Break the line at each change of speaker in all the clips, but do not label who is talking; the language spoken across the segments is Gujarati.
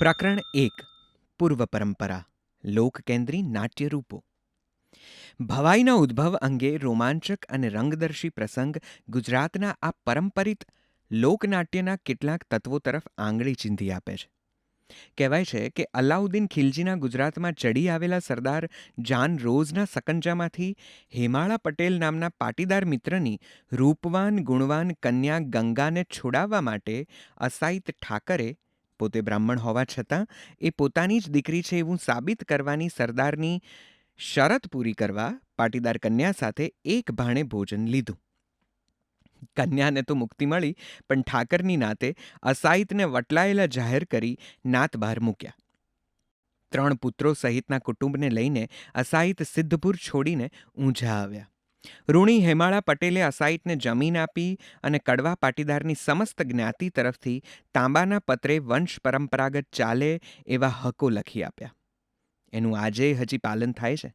પ્રકરણ 1 પૂર્વ પરંપરા લોકકેન્દ્રી નાટ્યરૂપો. ભવાઈના ઉદ્ભવ અંગે રોમાંચક અને રંગદર્શી પ્રસંગ ગુજરાતના આ પરંપરિત લોકનાટ્યના કેટલાક તત્વો તરફ આંગળી ચીંધી આપે છે. કહેવાય છે કે અલાઉદ્દીન ખિલજીના ગુજરાતમાં ચડી આવેલા સરદાર જાન રોઝના સકંજામાંથી હેમાળા પટેલ નામના પાટીદાર મિત્રની રૂપવાન ગુણવાન કન્યા ગંગાને છોડાવવા માટે અસાઈત ઠાકરે, પોતે બ્રાહ્મણ હોવા છતાં એ પોતાની જ દીકરી છે એવું સાબિત કરવાની સરદારની શરત પૂરી કરવા પાટીદાર કન્યા સાથે એક ભાણે ભોજન લીધું. કન્યાને તો મુક્તિ મળી, પણ ઠાકરની નાતે અસાઈતને વટલાયેલા જાહેર કરી નાત બહાર મૂક્યા. 3 પુત્રો સહિતના કુટુંબને લઈને અસાઈત સિદ્ધપુર છોડીને ઊંઝા આવ્યા. ઋણી હેમાળા પટેલે અસાઈતને જમીન આપી અને કડવા પાટીદારની સમસ્ત જ્ઞાતિ તરફથી તાંબાના પત્રે વંશ પરંપરાગત ચાલે એવા હકો લખી આપ્યા. એનું આજે હજી પાલન થાય છે.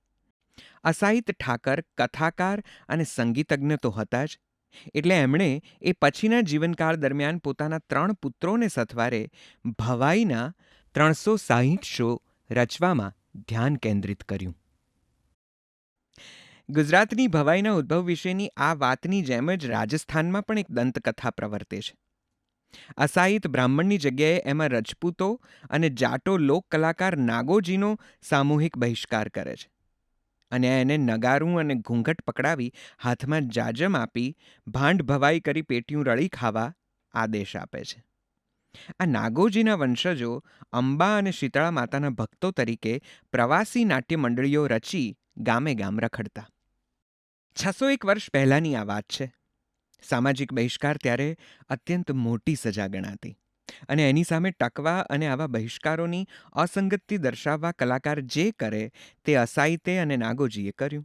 અસાઈત ઠાકર કથાકાર અને સંગીતજ્ઞ તો હતા જ, એટલે એમણે એ પછીના જીવનકાળ દરમિયાન પોતાના 3 પુત્રોને સથવારે ભવાઈના 360 શો રચવામાં ધ્યાન કેન્દ્રિત કર્યું. ગુજરાતની ભવાઈના ઉદ્ભવ વિશેની આ વાતની જેમ જ રાજસ્થાનમાં પણ એક દંતકથા પ્રવર્તે છે. અસાઈત બ્રાહ્મણની જગ્યાએ એમાં રજપૂતો અને જાટો લોક કલાકાર નાગોજીનો સામૂહિક બહિષ્કાર કરે છે અને એને નગારું અને ઘૂંઘટ પકડાવી હાથમાં જાજમ આપી ભાંડ ભવાઈ કરી પેટીયું રળી ખાવા આદેશ આપે છે. આ નાગોજીના વંશજો અંબા અને શીતળા માતાના ભક્તો તરીકે પ્રવાસી નાટ્ય મંડળીઓ રચી ગામે ગામ રખડતા. 601 વર્ષ પહેલાંની આ વાત છે. સામાજિક બહિષ્કાર ત્યારે અત્યંત મોટી સજા ગણાતી અને એની સામે ટકવા અને આવા બહિષ્કારોની અસંગતિ દર્શાવવા કલાકાર જે કરે તે અસાઈતે અને નાગોજીએ કર્યું.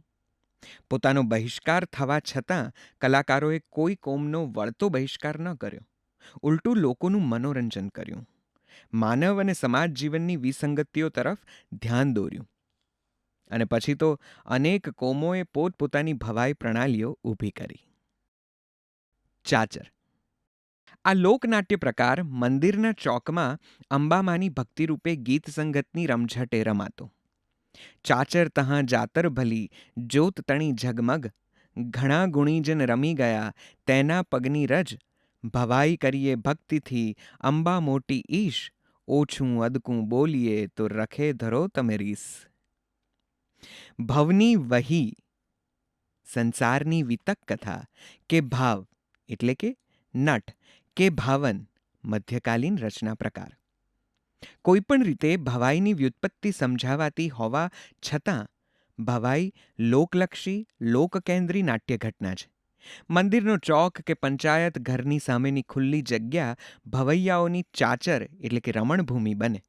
પોતાનો બહિષ્કાર થવા છતાં કલાકારોએ કોઈ કોમનો વળતો બહિષ્કાર ન કર્યો. ઉલટું લોકોનું મનોરંજન કર્યું. માનવ અને સમાજ જીવનની વિસંગતિઓ તરફ ધ્યાન દોર્યું. અને પછી તો અનેક કોમોએ પોતપોતાની ભવાઈ પ્રણાલીઓ ઊભી કરી. ચાચર. આ લોકનાટ્ય પ્રકાર મંદિરના ચોકમાં અંબામાની ભક્તિરૂપે ગીત સંગતની રમઝટે રમાતો. ચાચર તહાં જાતર ભલી જોત તણી ઝગમગ, ઘણા ગુણીજન રમી ગયા તેના પગની રજ, ભવાઈ કરીએ ભક્તિથી અંબા મોટી ઈશ, ઓછું અદકું બોલીએ તો રખે ધરો તમે રીસ. ભવની વહી સંસારની વિતક કથા કે ભાવ એટલે કે નટ કે ભાવન મધ્યકાલીન રચના પ્રકાર. કોઈપણ રીતે ભવાઈની વ્યુત્પત્તિ સમજાવાતી હોવા છતાં ભવાઈ લોકલક્ષી લોકકેન્દ્રી નાટ્ય ઘટના છે. મંદિરનો ચોક કે પંચાયત ઘરની સામેની ખુલ્લી જગ્યા ભવૈયાઓની ચાચર એટલે કે રમણભૂમિ બને.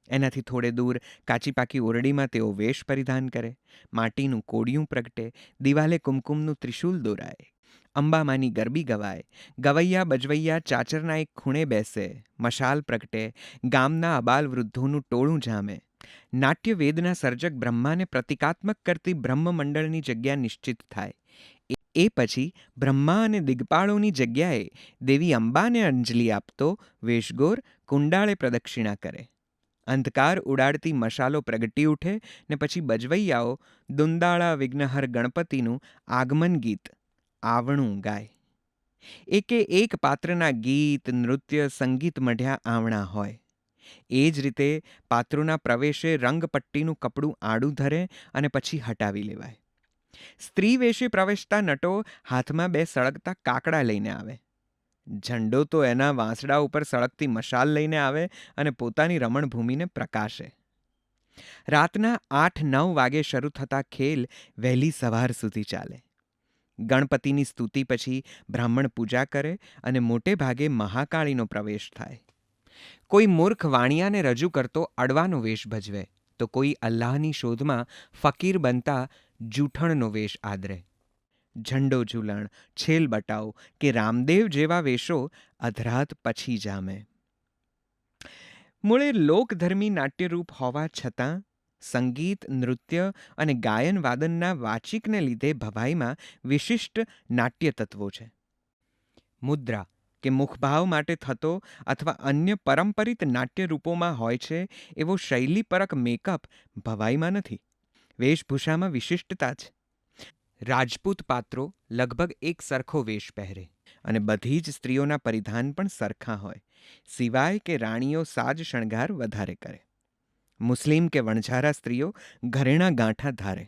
એનાથી થોડે દૂર કાચી પાકી ઓરડીમાં તેઓ વેશ પરિધાન કરે, માટીનું કોડિયું પ્રગટે, દિવાલે કુમકુમનું ત્રિશૂલ દોરાય, અંબામાની ગરબી ગવાય, ગવૈયા બજવૈયા ચાચરના એક ખૂણે બેસે, મશાલ પ્રગટે, ગામના અબાલ વૃદ્ધોનું ટોળું જામે. નાટ્યવેદના સર્જક બ્રહ્માને પ્રતિકાત્મક કરતી બ્રહ્મમંડળની જગ્યા નિશ્ચિત થાય. એ પછી બ્રહ્મા અને દિગ્પાળોની જગ્યાએ દેવી અંબાને અંજલિ આપતો વેશગોર કુંડાળે પ્રદક્ષિણા કરે. અંધકાર ઉડાડતી મશાલો પ્રગટી ઉઠે ને પછી બજવૈયાઓ દુંદાળા વિઘ્નહર ગણપતિનું આગમન ગીત આવણું ગાય. એકે એક પાત્રના ગીત નૃત્ય સંગીત મઢ્યા આવણા હોય. એ જ રીતે પાત્રોના પ્રવેશે રંગપટ્ટીનું કપડું આડું ધરે અને પછી હટાવી લેવાય. સ્ત્રી વેશે પ્રવેશતા નટો હાથમાં 2 સળગતા કાકડા લઈને આવે. ઝંડો તો એના વાંસડા ઉપર સળગતી મશાલ લઈને આવે અને પોતાની રમણભૂમિને પ્રકાશે. રાતના 8-9 વાગે શરૂ થતા ખેલ વહેલી સવાર સુધી ચાલે. ગણપતિની સ્તુતિ પછી બ્રાહ્મણ પૂજા કરે અને મોટે ભાગે મહાકાળીનો પ્રવેશ થાય. કોઈ મૂર્ખ વાણિયાને રજૂ કરતો અડવાનો વેશ ભજવે તો કોઈ અલ્લાહની શોધમાં ફકીર બનતા જૂઠણનો વેશ આદરે. ઝંડો ઝૂલણ, છેલ બટાવ કે રામદેવ જેવા વેશો અધરાત પછી જામે. મૂળે લોકધર્મી નાટ્યરૂપ હોવા છતાં સંગીત, નૃત્ય અને ગાયન વાદનના વાચિકને લીધે ભવાઈમાં વિશિષ્ટ નાટ્ય તત્વો છે. મુદ્રા કે મુખભાવ માટે થતો અથવા અન્ય પરંપરિત નાટ્ય રૂપોમાં હોય છે એવો શૈલીપરક મેકઅપ ભવાઈમાં નથી. વેશભૂષામાં વિશિષ્ટતા છે. રાજપૂત પાત્રો લગભગ એક સરખો વેશ પહેરે અને બધી જ સ્ત્રીઓના પરિધાન પણ સરખા હોય, સિવાય કે રાણીઓ સાજ શણગાર વધારે કરે. મુસ્લિમ કે વણઝારા સ્ત્રીઓ ઘરેણાં ગાંઠા ધારે.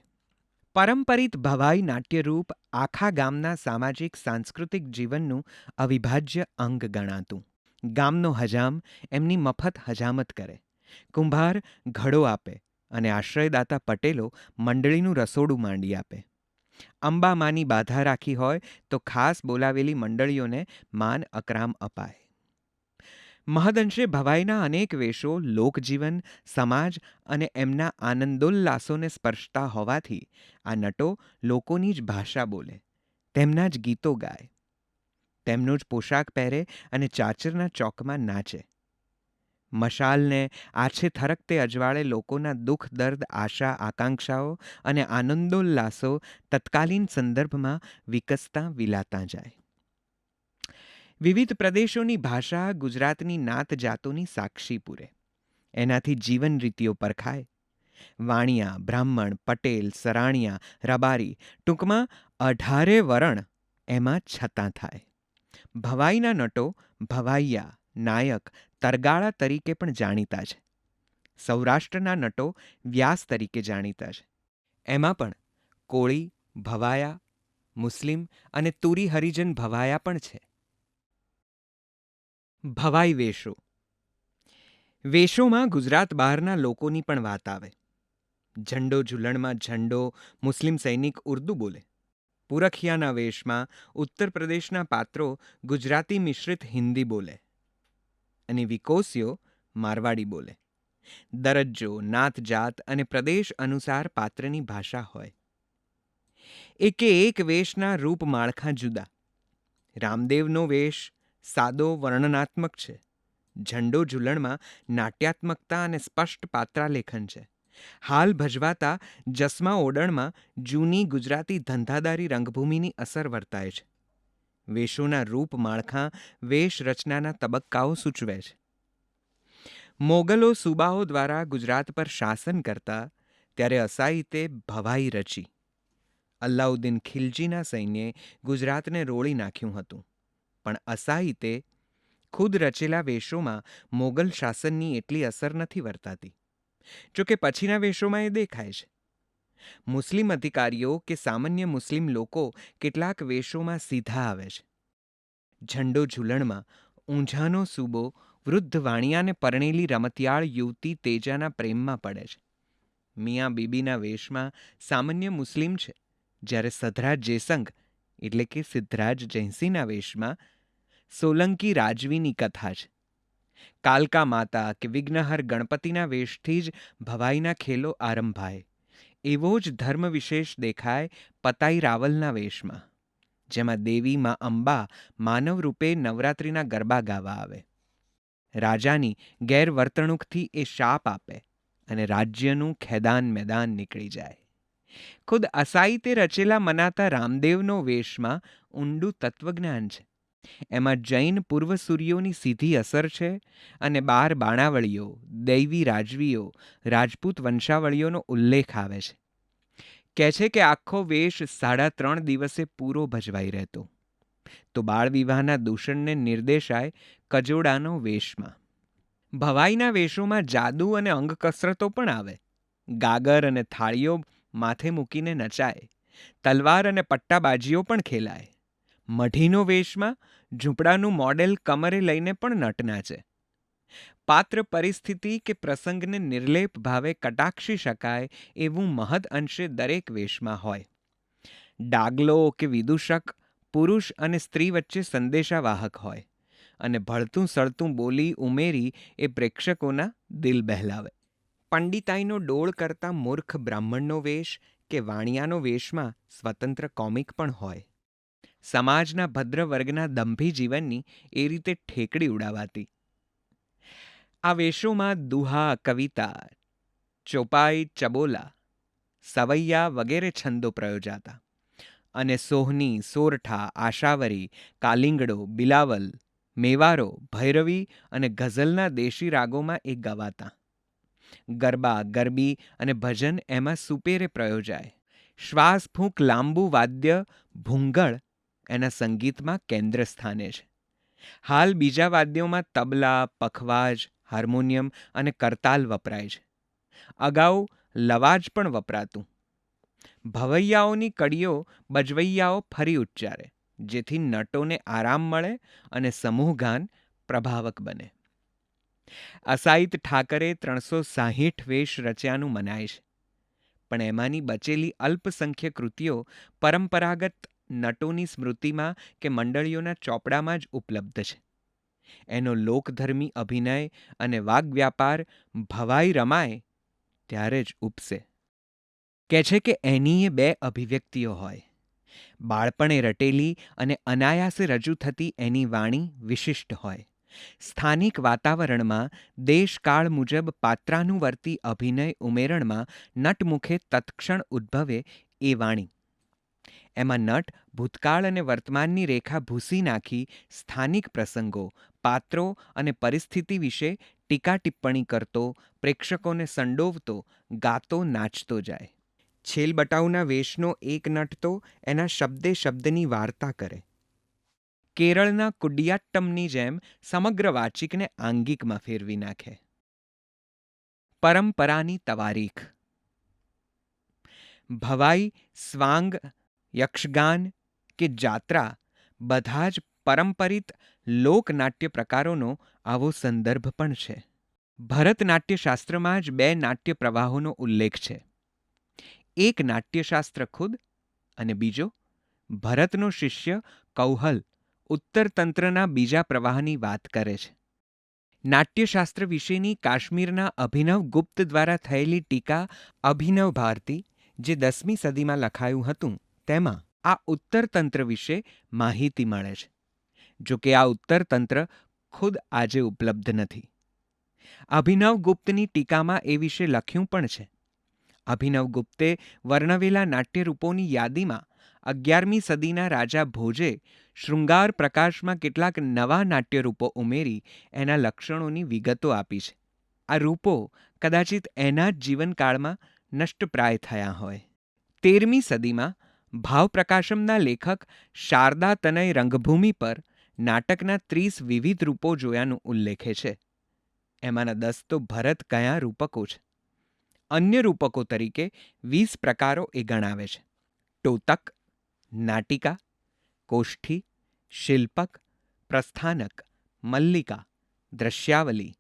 પરંપરિત ભવાઈ નાટ્યરૂપ આખા ગામના સામાજિક સાંસ્કૃતિક જીવનનું અવિભાજ્ય અંગ ગણાતું. ગામનો હજામ એમની મફત હજામત કરે, કુંભાર ઘડો આપે અને આશ્રયદાતા પટેલો મંડળીનું રસોડું માંડી આપે. અંબામાની બાધા રાખી હોય તો ખાસ બોલાવેલી મંડળીઓને માન અકરામ અપાય. મહદઅંશે ભવાઈના અનેક વેશો લોકજીવન, સમાજ અને એમના આનંદોલ્લાસોને સ્પર્શતા હોવાથી આ નટો લોકોની જ ભાષા બોલે, તેમના જ ગીતો ગાય, તેમનો જ પોશાક પહેરે અને ચાચરના ચોકમાં નાચે. મશાલને આછે થરકતે અજવાળે લોકોના દુઃખ, દર્દ, આશા, આકાંક્ષાઓ અને આનંદોલ્લાસો તત્કાલીન સંદર્ભમાં વિકસતા વિલાતા જાય. વિવિધ પ્રદેશોની ભાષા ગુજરાતની નાત જાતોની સાક્ષી પૂરે. એનાથી જીવન રીતિઓ પરખાય. વાણિયા, બ્રાહ્મણ, પટેલ, સરાણિયા, રબારી, ટૂંકમાં 18 વરણ એમાં છતાં થાય. ભવાઈના નટો ભવાઈયા, નાયક, તરગાળા તરીકે પણ જાણીતા છે. સૌરાષ્ટ્રના નટો વ્યાસ તરીકે જાણીતા છે. એમાં પણ કોળી, ભવાયા, મુસ્લિમ અને તુરી હરિજન ભવાયા પણ છે. ભવાઈ વેશો. વેશોમાં ગુજરાત બહારના લોકોની પણ વાત આવે. ઝંડો ઝૂલણમાં ઝંડો મુસ્લિમ સૈનિક ઉર્દૂ બોલે. પુરખિયાના વેશમાં ઉત્તર પ્રદેશના પાત્રો ગુજરાતી મિશ્રિત હિન્દી બોલે અને વિકોસીઓ મારવાડી બોલે. દરજ્જો, નાત જાત અને પ્રદેશ અનુસાર પાત્રની ભાષા હોય. એકે એક વેશના રૂપ માળખા જુદા. રામદેવનો વેશ સાદો વર્ણનાત્મક છે. ઝંડો ઝૂલણમાં નાટ્યાત્મકતા અને સ્પષ્ટ પાત્રાલેખન છે. હાલ ભજવાતા જસમા ઓડણમાં જૂની ગુજરાતી ધંધાદારી રંગભૂમિની અસર વર્તાય છે. વેશોના રૂપ માળખા વેશ રચનાના તબક્કાઓ સૂચવે છે. મોગલો સુબાઓ દ્વારા ગુજરાત પર શાસન કરતા ત્યારે અસાઈતે ભવાઈ રચી. અલ્લાઉદ્દીન ખિલજીના સૈન્યે ગુજરાતને રોળી નાખ્યું હતું, પણ અસાઈતે ખુદ રચેલા વેશોમાં મોગલ શાસનની એટલી અસર નથી વર્તાતી. જોકે પછીના વેશોમાં એ દેખાય છે. મુસ્લિમ અધિકારીઓ કે સામાન્ય મુસ્લિમ લોકો કેટલાક વેશોમાં સીધા આવે છે. ઝંડો ઝૂલણમાં ઊંઝાનો સૂબો વૃદ્ધ વાણિયાને પરણેલી રમતિયાળ યુવતી તેજાના પ્રેમમાં પડે છે. મિયાં બીબીના વેશમાં સામાન્ય મુસ્લિમ છે, જ્યારે સધરાજ જેસંગ એટલે કે સિદ્ધરાજ જયસિંહના વેશમાં સોલંકી રાજવીની કથા છે. કાલકા માતા કે વિઘ્નહર ગણપતિના વેશથી જ ભવાઈના ખેલો આરંભાય. એવો જ ધર્મ વિશેષ દેખાય પતાઈ રાવલના વેશમાં, જેમાં દેવી માં અંબા માનવ રૂપે નવરાત્રિના ગરબા ગાવા આવે. રાજાની ગેરવર્તણૂકથી એ શાપ આપે અને રાજ્યનું ખેદાન મેદાન નીકળી જાય. ખુદ અસાઈતે રચેલા મનાતા રામદેવનો વેશમાં ઊંડું તત્વજ્ઞાન છે. એમાં જૈન પૂર્વસૂરીઓની સીધી અસર છે અને 12 બાણાવળીઓ, દૈવી રાજવીઓ, રાજપૂત વંશાવળીઓનો ઉલ્લેખ આવે છે. કહે છે કે આખો વેશ 3.5 દિવસે પૂરો ભજવાઈ રહેતો. તો બાળ વિવાહના દૂષણને નિર્દેશાય કજોડાનો વેશમાં. ભવાઈના વેશોમાં જાદુ અને અંગકસરતો પણ આવે. ગાગર અને થાળીઓ માથે મૂકીને નચાય. તલવાર અને પટ્ટાબાજીઓ પણ ખેલાય. મઢીનો વેશમાં ઝૂંપડાનું મોડેલ કમરે લઈને પણ નટ નાચે. પાત્ર પરિસ્થિતિ કે પ્રસંગને નિર્લેપ ભાવે કટાક્ષી શકાય એવું મહદ અંશે દરેક વેશમાં હોય. ડાગલો કે વિદૂષક પુરુષ અને સ્ત્રી વચ્ચે સંદેશાવાહક હોય અને ભળતું સળતું બોલી ઉમેરી એ પ્રેક્ષકોના દિલ બહેલાવે. પંડિતાઈનો ડોળ કરતા મૂર્ખ બ્રાહ્મણનો વેશ કે વાણિયાનો વેશમાં સ્વતંત્ર કોમિક પણ હોય. સમાજના ભદ્ર વર્ગના દંભી જીવનની એ રીતે ઠેકડી ઉડાવાતી. આ વેશોમાં દુહા, કવિતા, ચોપાઈ, ચબોલા, સવૈયા વગેરે છંદો પ્રયોજાતા અને સોહની, સોરઠા, આશાવરી, કાલિંગડો, બિલાવલ મેવારો, ભૈરવી અને ગઝલના દેશી રાગોમાં એ ગવાતા. ગરબા, ગરબી અને ભજન એમાં સુપેરે પ્રયોજાય. શ્વાસ ફૂંક લાંબુ વાદ્ય ભૂંગળ એના સંગીતમાં કેન્દ્ર સ્થાને છે. હાલ બીજા વાદ્યોમાં તબલા, પખવાજ, હાર્મોનિયમ અને કરતાલ વપરાય છે. અગાઉ લવાજ પણ વપરાતું. ભવૈયાઓની કડીઓ બજવૈયાઓ ફરી ઉચ્ચારે, જેથી નટોને આરામ મળે અને સમૂહગાન પ્રભાવક બને. અસાઈત ઠાકરે 360 વેશ રચ્યાનું મનાય છે, પણ એમાંની બચેલી અલ્પસંખ્ય કૃતિઓ પરંપરાગત નટોની સ્મૃતિમાં કે મંડળીઓના ચોપડામાં જ ઉપલબ્ધ છે. એનો લોકધર્મી અભિનય અને વાગ્વ્યાપાર ભવાઈ રમાય ત્યારે જ ઉપસે. કહે છે કે એનીએ 2 અભિવ્યક્તિઓ હોય. બાળપણે રટેલી અને અનાયાસે રજૂ થતી એની વાણી વિશિષ્ટ હોય. સ્થાનિક વાતાવરણમાં દેશકાળ મુજબ પાત્રાનુવર્તી અભિનય ઉમેરણમાં નટમુખે તત્ક્ષણ ઉદ્ભવે એ વાણી. એમાં નટ ભૂતકાળ અને વર્તમાનની રેખા ભૂસી નાખી સ્થાનિક પ્રસંગો, પાત્રો અને પરિસ્થિતિ વિશે ટીકા ટિપ્પણી કરતો, પ્રેક્ષકોને સંડોવતો, ગાતો, નાચતો જાય. છેલબટાઉના વેશનો એક નટ તો એના શબ્દે શબ્દની વાર્તા કરે. કેરળના કુડિયાટ્ટમની જેમ સમગ્ર વાચિકને આંગિકમાં ફેરવી નાખે. પરંપરાની તવારીખ. ભવાઈ, સ્વાંગ, યક્ષગાન કે જાત્રા બધા જ પરંપરિત લોકનાટ્ય પ્રકારોનો આવો સંદર્ભ પણ છે. ભરતનાટ્યશાસ્ત્રમાં જ 2 નાટ્ય પ્રવાહોનો ઉલ્લેખ છે. એક નાટ્યશાસ્ત્ર ખુદ અને બીજો ભરતનો શિષ્ય કૌહલ ઉત્તરતંત્રના બીજા પ્રવાહની વાત કરે છે. નાટ્યશાસ્ત્ર વિશેની કાશ્મીરના અભિનવ ગુપ્ત દ્વારા થયેલી ટીકા અભિનવ ભારતી, જે 10મી સદીમાં લખાયું હતું, તેમાં આ ઉત્તરતંત્ર વિશે માહિતી મળે છે. જો કે આ ઉત્તરતંત્ર ખુદ આજે ઉપલબ્ધ નથી. અભિનવ ગુપ્તની ટીકામાં એ વિશે લખ્યું પણ છે. અભિનવ ગુપ્તે વર્ણવેલા નાટ્યરૂપોની યાદીમાં 11મી સદીના રાજા ભોજે શૃંગાર પ્રકાશમાં કેટલાક નવા નાટ્યરૂપો ઉમેરી એના લક્ષણોની વિગતો આપી છે. આ રૂપો કદાચિત એના જ જીવનકાળમાં નષ્ટપ્રાય થયા હોય. 13મી સદીમાં ભાવપ્રકાશમના લેખક શારદા તનય રંગભૂમિ પર નાટકના 30 વિવિધ રૂપો જોયાનું ઉલ્લેખે છે. એમાંના 10 તો ભરત કયા રૂપકો છે. અન્ય રૂપકો તરીકે 20 પ્રકારો એ ગણાવે છે. ટોતક, નાટિકા, કોષ્ઠી, શિલ્પક, પ્રસ્થાનક, મલ્લિકા, દ્રશ્યાવલી,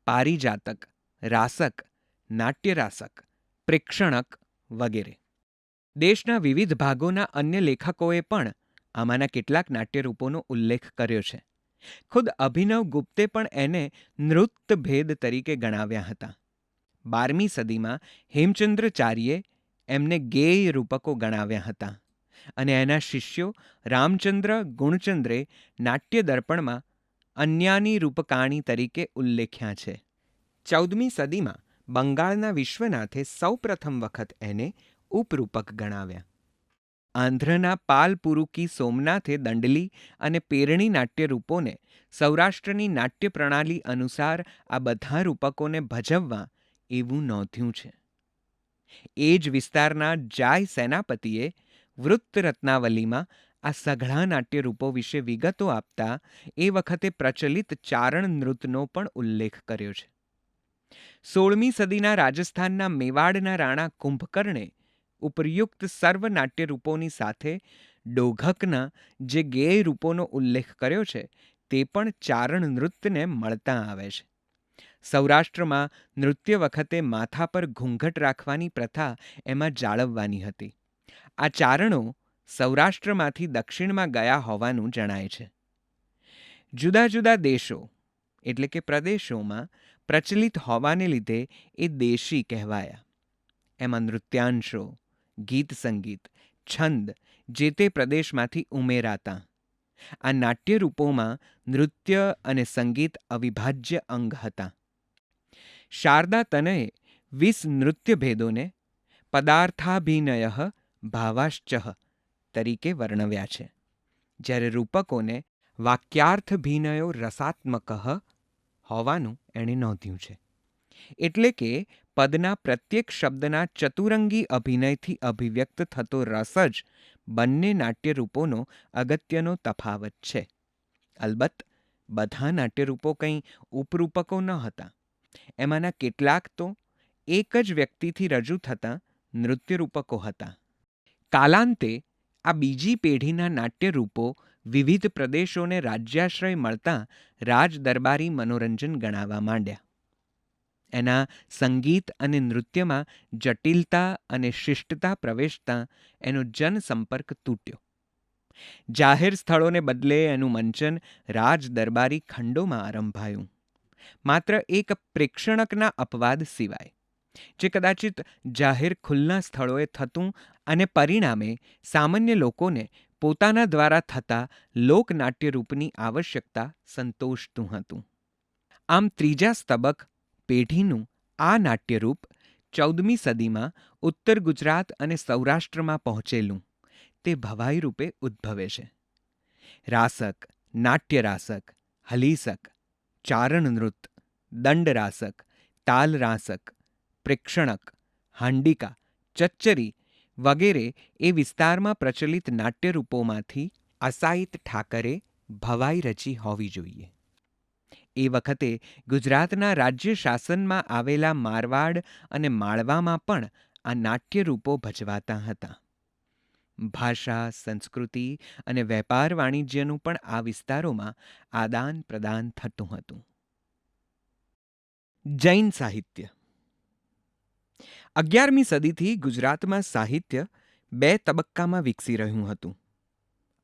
પારિજાતક, રાસક, નાટ્યરાસક, પ્રેક્ષણક વગેરે. દેશના વિવિધ ભાગોના અન્ય લેખકોએ પણ આમાંના કેટલાક નાટ્યરૂપોનો ઉલ્લેખ કર્યો છે. ખુદ અભિનવ ગુપ્તે પણ એને નૃત્યભેદ તરીકે ગણાવ્યા હતા. 12મી સદીમાં હેમચંદ્રાચાર્યે એમને ગેય રૂપકો ગણાવ્યા હતા અને એના શિષ્યો રામચંદ્ર ગુણચંદ્રે નાટ્ય દર્પણમાં અન્યાની રૂપકાણી તરીકે ઉલ્લેખ્યા છે. 14મી સદીમાં બંગાળના વિશ્વનાથે સૌપ્રથમ વખત એને ઉપરૂપક ગણાવ્યા. આંધ્રના પાલપુરુકી સોમનાથે દંડલી અને પેરણી નાટ્યરૂપોને સૌરાષ્ટ્રની નાટ્ય પ્રણાલી અનુસાર આ બધા રૂપકોને ભજવવા એવું નોંધ્યું છે. એ જ વિસ્તારના જાય સેનાપતિએ વૃત્તરત્નાવલીમાં આ સઘળા નાટ્યરૂપો વિશે વિગતો આપતા એ વખતે પ્રચલિત ચારણ નૃત્યનો પણ ઉલ્લેખ કર્યો છે. 16મી સદીના રાજસ્થાનના મેવાડના રાણા કુંભકર્ણે ઉપર્યુક્ત સર્વ નાટ્યરૂપોની સાથે ડોઘકના જે ગેય રૂપોનો ઉલ્લેખ કર્યો છે તે પણ ચારણ નૃત્યને મળતા આવે છે. સૌરાષ્ટ્રમાં નૃત્ય વખતે માથા પર ઘૂંઘટ રાખવાની પ્રથા એમાં જાળવવાની હતી. આ ચારણો સૌરાષ્ટ્રમાંથી દક્ષિણમાં ગયા હોવાનું જણાય છે. જુદા જુદા દેશો એટલે કે પ્રદેશોમાં પ્રચલિત હોવાને લીધે એ દેશી કહેવાયા. એમાં નૃત્યાંશો, ગીત સંગીત, છંદ જે તે પ્રદેશમાંથી ઉમેરાતા. આ નાટ્યરૂપોમાં નૃત્ય અને સંગીત અવિભાજ્ય અંગ હતા. શારદા તનયે 20 નૃત્યભેદોને પદાર્થાભિનય ભાવાશ્ચ તરીકે વર્ણવ્યા છે, જ્યારે રૂપકોને વાક્યાર્થ ભિનયો રસાત્મક હોવાનું એણે નોંધ્યું છે. એટલે કે પદના પ્રત્યેક શબ્દના ચતુરંગી અભિનયથી અભિવ્યક્ત થતો રસ જ બંને નાટ્યરૂપોનો અગત્યનો તફાવત છે. અલબત્ત બધા નાટ્યરૂપો કંઈ ઉપરૂપકો ન હતા. એમાંના કેટલાક તો એક જ વ્યક્તિથી રજૂ થતા નૃત્યરૂપકો હતા. કાલાંતે આ બીજી પેઢીના નાટ્યરૂપો વિવિધ પ્રદેશોને રાજ્યાશ્રય મળતા રાજદરબારી મનોરંજન ગણાવા માંડ્યા. એના સંગીત અને નૃત્યમાં જટિલતા અને શિષ્ટતા પ્રવેશતા એનો જનસંપર્ક તૂટ્યો. જાહેર સ્થળોને બદલે એનું મંચન રાજદરબારી ખંડોમાં આરંભાયું, માત્ર એક પ્રેક્ષણકના અપવાદ સિવાય, જે કદાચિત જાહેર ખુલ્લા સ્થળોએ થતું અને પરિણામે સામાન્ય લોકોને પોતાના દ્વારા થતા લોકનાટ્યરૂપની આવશ્યકતા સંતોષતું હતું. આમ ત્રીજા સ્તબક પેઢીનું આ નાટ્યરૂપ 14મી સદીમાં ઉત્તર ગુજરાત અને સૌરાષ્ટ્રમાં પહોંચેલું તે ભવાઈ રૂપે ઉદ્ભવે છે. રાસક, નાટ્યરાસક, હલીસક, ચારણનૃત, દંડરાસક, તાલરાસક, પ્રેક્ષણક, હાંડિકા, ચચ્ચરી વગેરે એ વિસ્તારમાં પ્રચલિત નાટ્યરૂપોમાંથી અસાઈત ઠાકરે ભવાઈ રચી હોવી જોઈએ. એ વખતે ગુજરાતના રાજ્ય શાસનમાં આવેલા મારવાડ અને માળવામાં પણ આ નાટ્યરૂપો ભજવાતા હતા. ભાષા, સંસ્કૃતિ અને વેપાર વાણિજ્યનું પણ આ વિસ્તારોમાં આદાન પ્રદાન થતું હતું. જૈન સાહિત્ય. 11મી સદીથી ગુજરાતમાં સાહિત્ય બે તબક્કામાં વિકસી રહ્યું હતું.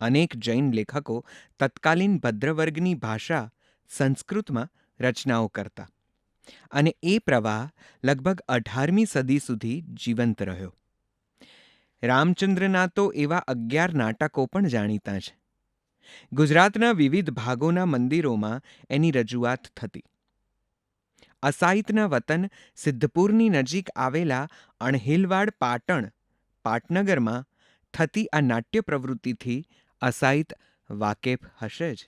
અનેક જૈન લેખકો તત્કાલીન ભદ્રવર્ગની ભાષા સંસ્કૃતમાં રચનાઓ કરતા અને એ પ્રવાહ લગભગ 18મી સદી સુધી જીવંત રહ્યો. રામચંદ્રના તો એવા 11 નાટકો પણ જાણીતા છે. ગુજરાતના વિવિધ ભાગોના મંદિરોમાં એની રજૂઆત થતી. અસાઈતના વતન સિદ્ધપુરની નજીક આવેલા અણહિલવાડ પાટનગરમાં થતી આ નાટ્ય પ્રવૃત્તિથી અસાઈત વાકેફ હશે જ.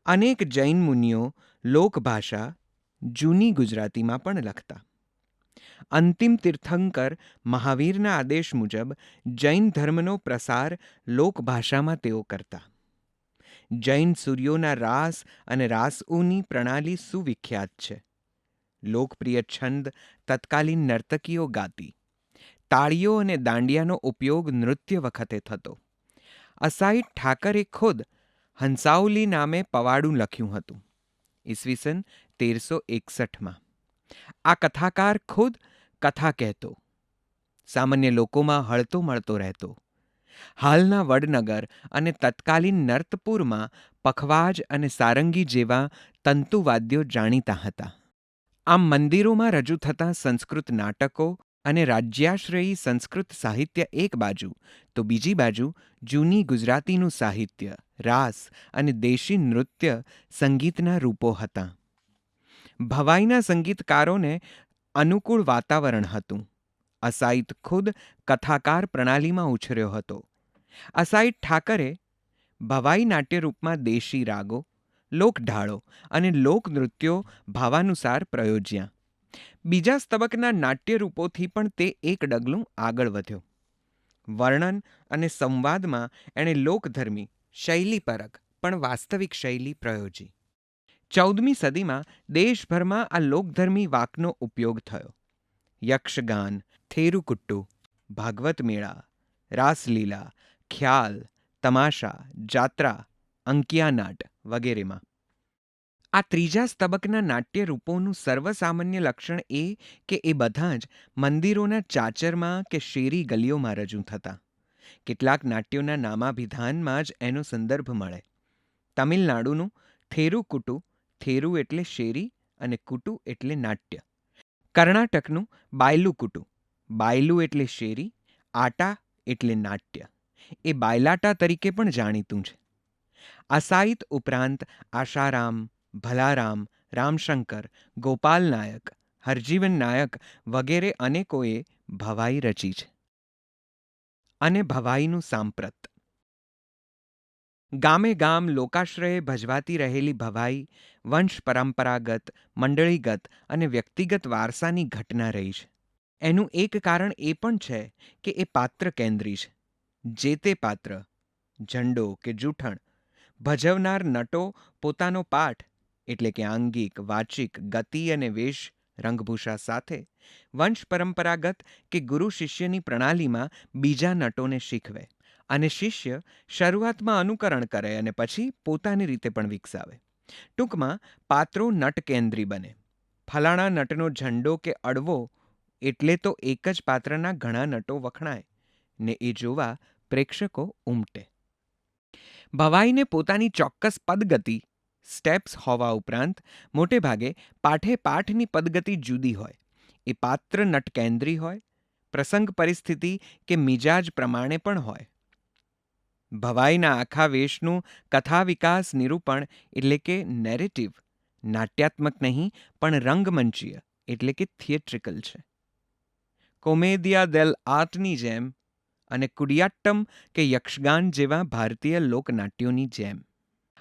અનેક જૈન મુનિઓ લોકભાષા જૂની ગુજરાતીમાં પણ લખતા. અંતિમ તીર્થંકર મહાવીરના આદેશ મુજબ જૈન ધર્મનો પ્રસાર લોકભાષામાં તેઓ કરતા. જૈન સૂર્યોના રાસ અને રાસઉની પ્રણાલી સુવિખ્યાત છે. લોકપ્રિય છંદ તત્કાલીન નર્તકીઓ ગાતી. તાળીઓ અને દાંડિયાનો ઉપયોગ નૃત્ય વખતે થતો. અસાઈટ ઠાકરે ખુદ હંસાવલી નામે પવાડું લખ્યું હતું, ઈસવીસન 1361માં. આ કથાકાર ખુદ કથા કહેતો. સામાન્ય લોકોમાં હળતો મળતો રહેતો. હાલના વડનગર અને તત્કાલીન નર્તપુરમાં પખવાજ અને સારંગી જેવા તંતુવાદ્યો જાણીતા હતા. આમ મંદિરોમાં રજૂ થતા સંસ્કૃત નાટકો અને રાજ્યાશ્રયી સંસ્કૃત સાહિત્ય એક બાજુ, તો બીજી બાજુ જૂની ગુજરાતીનું સાહિત્ય, રાસ અને દેશી નૃત્ય સંગીતના રૂપો હતા. ભવાઈના સંગીતકારોને અનુકૂળ વાતાવરણ હતું. અસાઈત ખુદ કથાકાર પ્રણાલીમાં ઉછર્યો હતો. અસાઈટ ઠાકરે ભવાઈ નાટ્યરૂપમાં દેશી રાગો, લોકઢાળો અને લોકનૃત્યો ભાવાનુસાર પ્રયોજ્યા. બીજા સ્તબકના નાટ્યરૂપોથી પણ તે એક ડગલું આગળ વધ્યો. વર્ણન અને સંવાદમાં એણે લોકધર્મી, શૈલીપરક પણ વાસ્તવિક શૈલી પ્રયોજી. 14મી સદીમાં દેશભરમાં આ લોકધર્મી વાકનો ઉપયોગ થયો. યક્ષગાન, થેરુકુટ્ટુ, ભાગવત મેળા, રાસલીલા, ખ્યાલ, તમાશા, જાત્રા, અંકિયાનાટ વગેરેમાં. આ ત્રીજા સ્તબકના નાટ્યરૂપોનું સર્વસામાન્ય લક્ષણ એ કે એ બધા જ મંદિરોના ચાચરમાં કે શેરી ગલીઓમાં રજૂ થતા. કેટલાક નાટ્યોના નામાભિધાનમાં જ એનો સંદર્ભ મળે. તમિલનાડુનું થેરુકુટુ, થેરુ એટલે શેરી અને કુટુ એટલે નાટ્ય. કર્ણાટકનું બાયલુકુટુ, બાયલુ એટલે શેરી, આટા એટલે નાટ્ય. એ બાયલાટા તરીકે પણ જાણીતું છે. અસાઈત ઉપરાંત આશારામ, ભલારામ, રામશંકર, ગોપાલ નાયક, હરજીવન નાયક વગેરે અનેકોએ ભવાઈ રચી છે. અને ભવાઈનું સાંપ્રત. ગામે ગામ લોકાશ્રયે ભજવાતી રહેલી ભવાઈ વંશ પરંપરાગત, મંડળીગત અને વ્યક્તિગત વારસાની ઘટના રહી છે. એનું એક કારણ એ પણ છે કે એ પાત્ર કેન્દ્રી છે. જે તે પાત્ર, ઝંડો કે જૂઠણ, ભજવનાર નટો પોતાનો પાઠ એટલે કે આંગિક, વાચિક, ગતિ અને વેશ રંગભૂષા સાથે વંશ પરંપરાગત કે ગુરુ શિષ્યની પ્રણાલીમાં બીજા નટોને શીખવે અને શિષ્ય શરૂઆતમાં અનુકરણ કરે અને પછી પોતાની રીતે પણ વિકસાવે. ટૂંકમાં પાત્રો નટકેન્દ્રી બને. ફલાણા નટનો ઝંડો કે અડવો એટલે તો એક જ પાત્રના ઘણા નટો વખણાય ને એ જોવા પ્રેક્ષકો ઉમટે. ભવાઈને પોતાની ચોક્કસ પદગતિ સ્ટેપ્સ હોવા ઉપરાંત મોટે ભાગે પાઠે પાઠની પદગતિ જુદી હોય. એ પાત્ર નટકેન્દ્રી હોય, પ્રસંગ પરિસ્થિતિ કે મિજાજ પ્રમાણે પણ હોય. ભવાઈના આખા વેશનું કથા વિકાસ નિરૂપણ એટલે કે નેરેટિવ નાટ્યાત્મક નહીં પણ રંગમંચીય એટલે કે થિયેટ્રિકલ છે. કોમેદિયા દેલ આર્ટની જેમ અને કુડિયાટ્ટમ કે યક્ષગાન જેવા ભારતીય લોકનાટ્યોની જેમ.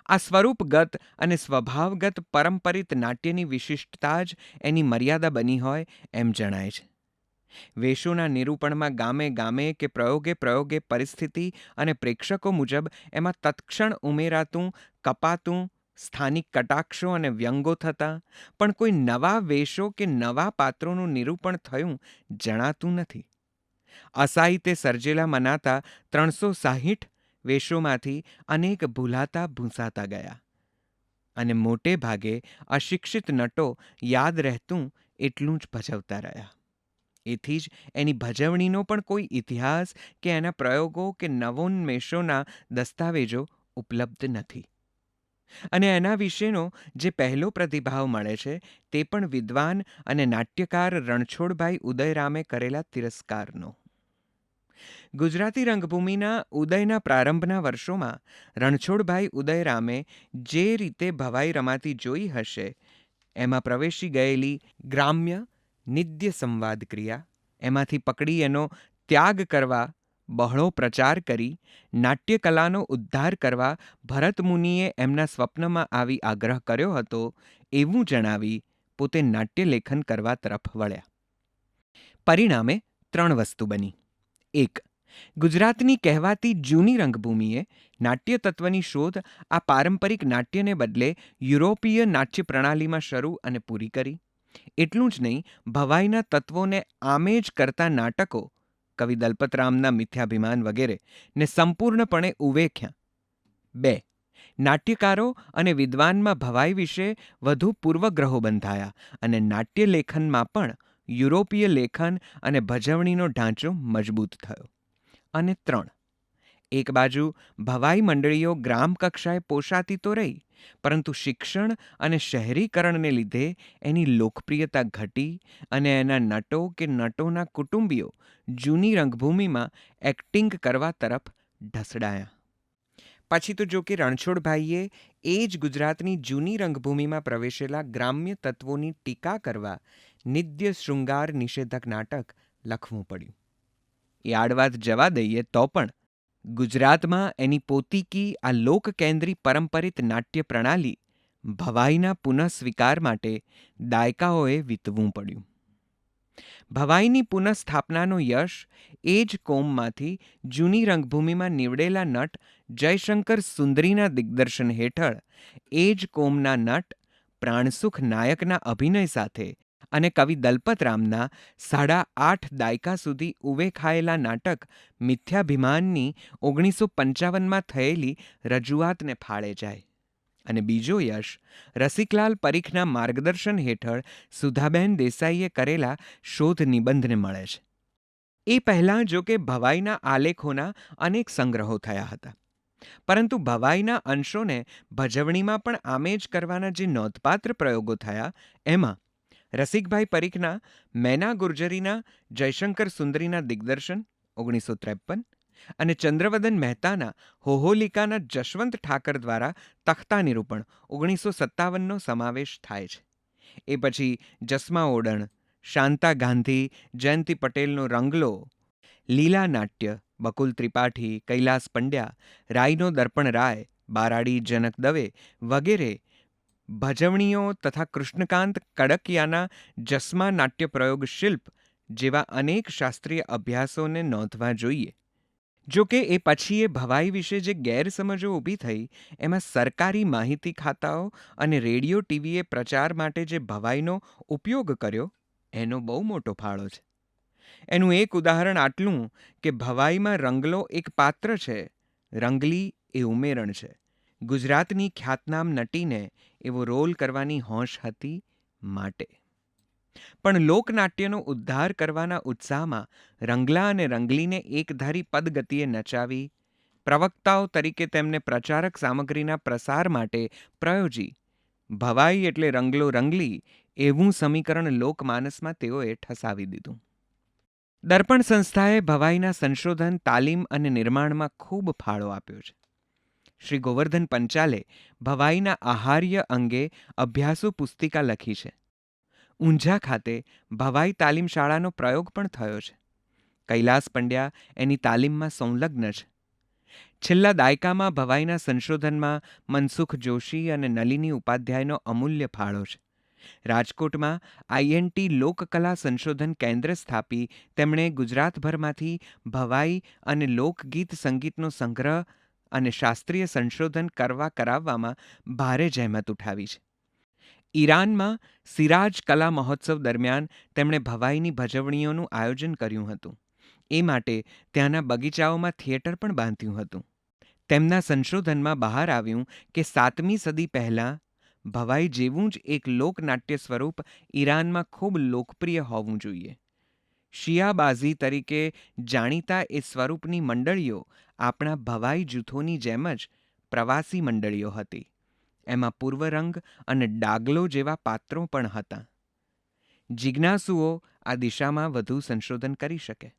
આ સ્વરૂપગત અને સ્વભાવગત પરંપરિત નાટ્યની વિશિષ્ટતા જ એની મર્યાદા બની હોય એમ જણાય છે. વેશોના નિરૂપણમાં ગામે ગામે કે પ્રયોગે પ્રયોગે પરિસ્થિતિ અને પ્રેક્ષકો મુજબ એમાં તત્ક્ષણ ઉમેરાતું, કપાતું, સ્થાનિક કટાક્ષો અને વ્યંગો થતાં પણ કોઈ નવા વેશો કે નવા પાત્રોનું નિરૂપણ થયું જણાતું નથી. અસાહિત્ય સર્જેલા મનાતા 360 વેશોમાંથી અનેક ભૂલાતા ભૂંસાતા ગયા અને મોટે ભાગે અશિક્ષિત નટો યાદ રહેતું એટલું જ ભજવતા રહ્યા. એથી જ એની ભજવણીનો પણ કોઈ ઇતિહાસ કે એના પ્રયોગો કે નવોન્મેષોના દસ્તાવેજો ઉપલબ્ધ નથી. અને એના વિશેનો જે પહેલો પ્રતિભાવ મળે છે તે પણ વિદ્વાન અને નાટ્યકાર રણછોડભાઈ ઉદયરામે કરેલા તિરસ્કારનો. ગુજરાતી રંગભૂમિના ઉદયના પ્રારંભના વર્ષોમાં રણછોડભાઈ ઉદયરામે જે રીતે ભવાઈ રમાતી જોઈ હશે એમાં પ્રવેશી ગયેલી ગ્રામ્ય નિત્ય સંવાદ ક્રિયા, એમાંથી પકડી એનો ત્યાગ કરવા બહોળો પ્રચાર કરી નાટ્યકલાનો ઉદ્ધાર કરવા ભરતમુનિએ એમના સ્વપ્નમાં આવી આગ્રહ કર્યો હતો એવું જણાવી પોતે નાટ્યલેખન કરવા તરફ વળ્યા. પરિણામે 3 વસ્તુ બની. 1. ગુજરાતની કહેવાતી જૂની રંગભૂમિએ નાટ્ય તત્વની શોધ આ પારંપરિક નાટ્યને બદલે યુરોપીય નાટ્ય પ્રણાલીમાં શરૂ અને પૂરી કરી. એટલું જ નહીં, ભવાઈના તત્વોને આમે જ કરતા નાટકો કવિ દલપતરામના મિથ્યાભિમાન વગેરે ને સંપૂર્ણપણે ઉવેખ્યા. 2. નાટ્યકારો અને વિદ્વાનમાં ભવાઈ વિશે વધુ પૂર્વગ્રહો બંધાયા અને નાટ્યલેખનમાં પણ યુરોપીય લેખન અને ભજવણીનો ઢાંચો મજબૂત થયો. અને 3. એક બાજુ ભવાઈ મંડળીઓ ગ્રામ કક્ષાએ પોષાતી તો રહી, પરંતુ શિક્ષણ અને શહેરીકરણને લીધે એની લોકપ્રિયતા ઘટી અને એના નટો કે નટોના કુટુંબીઓ જૂની રંગભૂમિમાં એક્ટિંગ કરવા તરફ ઢસડાયા. પછી તો જો કે રણછોડભાઈએ એ જ ગુજરાતની જૂની રંગભૂમિમાં પ્રવેશેલા ગ્રામ્ય તત્વોની ટીકા કરવા નિત્ય શૃંગાર નિષેધક નાટક લખવું પડ્યું. એ આડવાદ જવા દઈએ તો પણ ગુજરાતમાં એની પોતીકી આ લોકકેન્દ્રી પરંપરિત નાટ્ય પ્રણાલી ભવાઈના પુનઃસ્વીકાર માટે દાયકાઓએ વીતવું પડ્યું. ભવાઈની પુનઃસ્થાપનાનો યશ એ જ કોમમાંથી જૂની રંગભૂમિમાં નીવડેલા નટ જયશંકર સુંદરીના દિગ્દર્શન હેઠળ એ જ કોમના નટ પ્રાણસુખ નાયકના અભિનય સાથે અને કવિ દલપતરામના 8.5 દાયકા સુધી ઉવેખાયેલા નાટક મિથ્યાભિમાનની 1955માં થયેલી રજૂઆતને ફાળે જાય. અને બીજો યશ રસિકલાલ પરીખના માર્ગદર્શન હેઠળ સુધાબેન દેસાઈએ કરેલા શોધ નિબંધને મળે છે. એ પહેલાં જો કે ભવાઈના આલેખોના અનેક સંગ્રહો થયા હતા, પરંતુ ભવાઈના અંશોને ભજવણીમાં પણ આમે જ કરવાના જે નોંધપાત્ર પ્રયોગો થયા એમાં રસિકભાઈ પરીખના મેના ગુર્જરીના જયશંકર સુંદરીના દિગ્દર્શન 1953 અને ચંદ્રવદન મહેતાના હોહોલિકાના જશવંત ઠાકર દ્વારા તખ્તા નિરૂપણ 1957નો સમાવેશ થાય છે. એ પછી જસમા ઓડણ, શાંતા ગાંધી, જયંતિ પટેલનો રંગલો, લીલા નાટ્ય બકુલ ત્રિપાઠી, કૈલાસ પંડ્યા, રાયનો દર્પણ રાય, બારાડી જનક દવે વગેરે ભજવણીઓ તથા કૃષ્ણકાંત કડકિયાના જસ્મા નાટ્ય પ્રયોગ શિલ્પ જેવા અનેક શાસ્ત્રીય અભ્યાસોને નોંધવા જોઈએ. જો કે એ પછી એ ભવાઈ વિશે જે ગેરસમજો ઊભી થઈ એમાં સરકારી માહિતી ખાતાઓ અને રેડિયો ટીવીએ પ્રચાર માટે જે ભવાઈનો ઉપયોગ કર્યો એનો બહુ મોટો ફાળો છે. એનું એક ઉદાહરણ આટલું કે ભવાઈમાં રંગલો એક પાત્ર છે, રંગલી એ ઉમેરણ છે. ગુજરાતની ખ્યાતનામ નટીને એવો રોલ કરવાની હોશ હતી માટે. પણ લોકનાટ્યનો ઉદ્ધાર કરવાના ઉત્સાહમાં રંગલા અને રંગલીને એકધારી પદગતિએ નચાવી, પ્રવક્તાઓ તરીકે તેમને પ્રચારક સામગ્રીના પ્રસાર માટે પ્રયોજી, ભવાઈ એટલે રંગલો રંગલી એવું સમીકરણ લોકમાનસમાં તેઓએ ઠસાવી દીધું. દર્પણ સંસ્થાએ ભવાઈના સંશોધન, તાલીમ અને નિર્માણમાં ખૂબ ફાળો આપ્યો છે. શ્રી ગોવર્ધન પંચાલે ભવાઈના આહાર્ય અંગે અભ્યાસુ પુસ્તિકા લખી છે. ઊંઝા ખાતે ભવાઈ તાલીમ શાળાનો પ્રયોગ પણ થયો છે. કૈલાસ પંડ્યા એની તાલીમમાં સંલગ્ન છે. છેલ્લા દાયકામાં ભવાઈના સંશોધનમાં મનસુખ જોશી અને નલિની ઉપાધ્યાયનો અમૂલ્ય ફાળો છે. રાજકોટમાં આઈએનટી લોકકલા સંશોધન કેન્દ્ર સ્થાપી તેમણે ગુજરાતભરમાંથી ભવાઈ અને લોકગીત સંગીતનો સંગ્રહ અને શાસ્ત્રીય સંશોધન કરાવવામાં ભારે જહેમત ઉઠાવી છે. ઈરાનમાં સિરાજ કલા મહોત્સવ દરમિયાન તેમણે ભવાઈની ભજવણીઓનું આયોજન કર્યું હતું. એ માટે ત્યાંના બગીચાઓમાં થિયેટર પણ બાંધ્યું હતું. તેમના સંશોધનમાં બહાર આવ્યું કે 7મી સદી પહેલાં ભવાઈ જેવું જ એક લોકનાટ્ય સ્વરૂપ ઈરાનમાં ખૂબ લોકપ્રિય હોવું જોઈએ. શિયાબાઝી તરીકે જાણીતા એ સ્વરૂપની મંડળીઓ આપણા ભવાઈ જૂથોની જેમ જ પ્રવાસી મંડળીઓ હતી. એમાં પૂર્વરંગ અને ડાગલો જેવા પાત્રો પણ હતા. જિજ્ઞાસુઓ આ દિશામાં વધુ સંશોધન કરી શકે.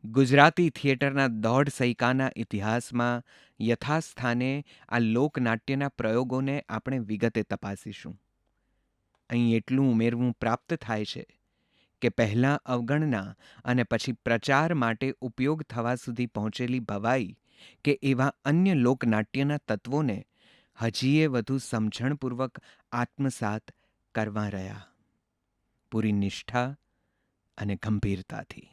ગુજરાતી થિયેટરના 1.5 સૈકાના ઇતિહાસમાં યથાસ્થાને આ લોકનાટ્યના પ્રયોગોને આપણે વિગતે તપાસીશું. અહીં એટલું ઉમેરવું પ્રાપ્ત થાય છે કે પહેલાં અવગણના અને પછી પ્રચાર માટે ઉપયોગ થવા સુધી પહોંચેલી ભવાઈ કે એવા અન્ય લોકનાટ્યના તત્વોને હજીએ વધુ સમજણપૂર્વક આત્મસાત કરવા રહ્યા, પૂરી નિષ્ઠા અને ગંભીરતાથી.